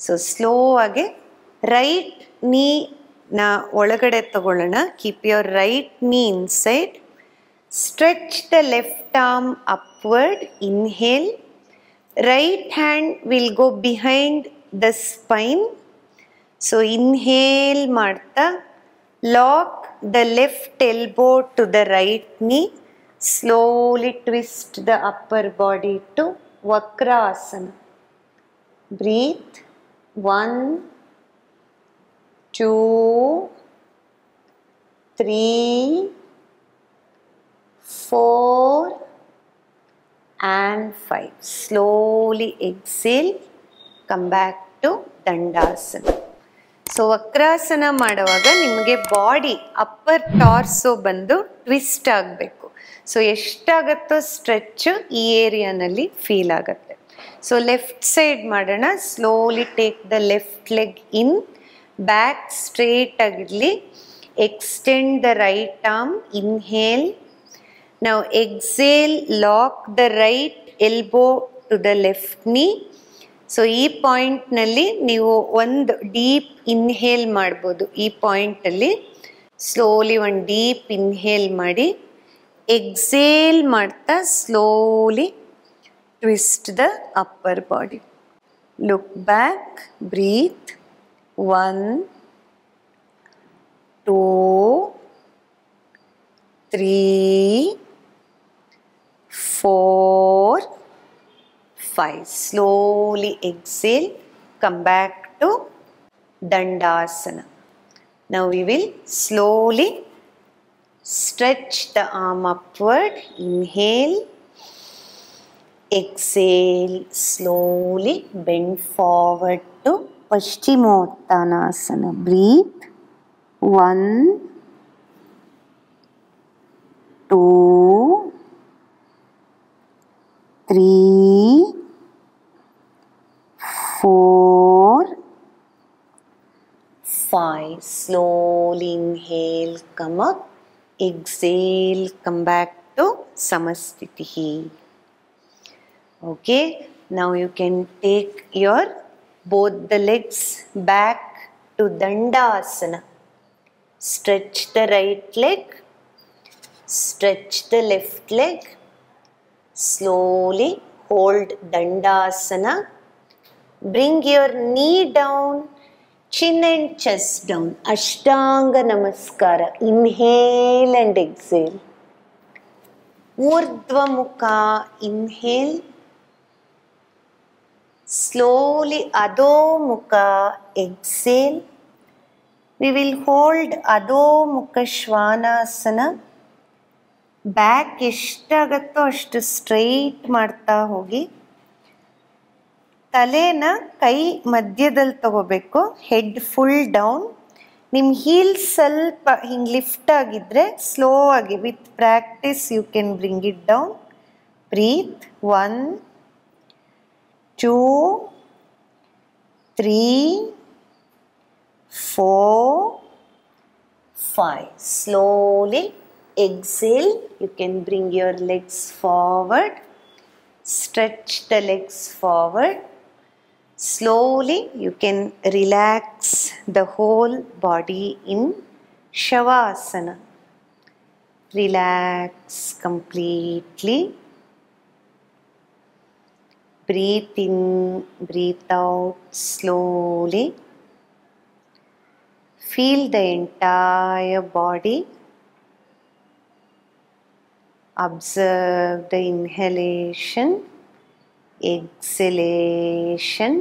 So slow ಆಗಿ right ನೀ ನ ಒಳಗಡೆ ತಗೊಳ್ಳೋಣ. Keep your right knee inside. Stretch the left arm upward. Inhale. Right hand will go behind the spine. So inhale ಮಾಡ್ತಾ lock the left elbow to the right knee. Slowly twist the upper body to Vakrasana. Breathe. 1, 2, 3, 4 and 5. Slowly exhale. Come back to Dandasana. So Vakrasana ಮಾಡುವಾಗ ನಿಮಗೆ body upper ಟಾರ್ಸೋ ಬಂದು twist ಆಗಬೇಕು. So ಎಷ್ಟಾಗತ್ತೋ stretch ಈ ಏರಿಯಾನಲ್ಲಿ feel ಆಗುತ್ತೆ. So left side ಮಾಡೋಣ. Slowly take the left leg in. Back straight ಆಗಿರಲಿ. Extend the right arm. Inhale. ನಾವು exhale lock the right elbow to the left knee. So ಈ ಪಾಯಿಂಟ್ನಲ್ಲಿ ನೀವು ಒಂದು ಡೀಪ್ ಇನ್ಹೇಲ್ ಮಾಡ್ಬೋದು. ಈ ಪಾಯಿಂಟಲ್ಲಿ ಸ್ಲೋಲಿ ಒಂದು ಡೀಪ್ ಇನ್ಹೇಲ್ ಮಾಡಿ ಎಕ್ಸೇಲ್ ಮಾಡ್ತಾ slowly twist the upper body. Look back. Breathe. 1, 2, 3, 4, 5. Slowly exhale. Come back to Dandasana. Now we will slowly stretch the arm upward. Inhale. Exhale. Slowly bend forward to Paschimottanasana. Breathe. 1, 2, 3, 4, 5. Slowly inhale, come up. Exhale, come back to Samastitihi. Okay, now you can take your both the legs back to Dandasana. Stretch the right leg, stretch the left leg. Slowly hold Dandasana. Bring your knee down, chin and chest down. Ashtanga Namaskara. Inhale and exhale. Urdhva Mukha. Inhale. Slowly Adho Mukha. Exhale. We will hold Adho Mukha Svanasana. Back ಎಷ್ಟಾಗತ್ತೋ ಅಷ್ಟು straight ಮಾಡ್ತಾ ಹೋಗಿ. ತಲೆನ ಕೈ ಮಧ್ಯದಲ್ಲಿ ತಗೋಬೇಕು. Head full down. ನಿಮ್ಮ heel ಸ್ವಲ್ಪ ಹಿಂಗೆ ಲಿಫ್ಟ್ ಆಗಿದ್ರೆ ಸ್ಲೋ ಆಗಿ with practice you can bring it down. Breathe. 1, 2, 3, 4, 5. Slowly exhale. You can bring your legs forward. Stretch the legs forward. Slowly you can relax the whole body in Shavasana. Relax completely. Breathe in, breathe out slowly. Feel the entire body. Observe the inhalation, exhalation.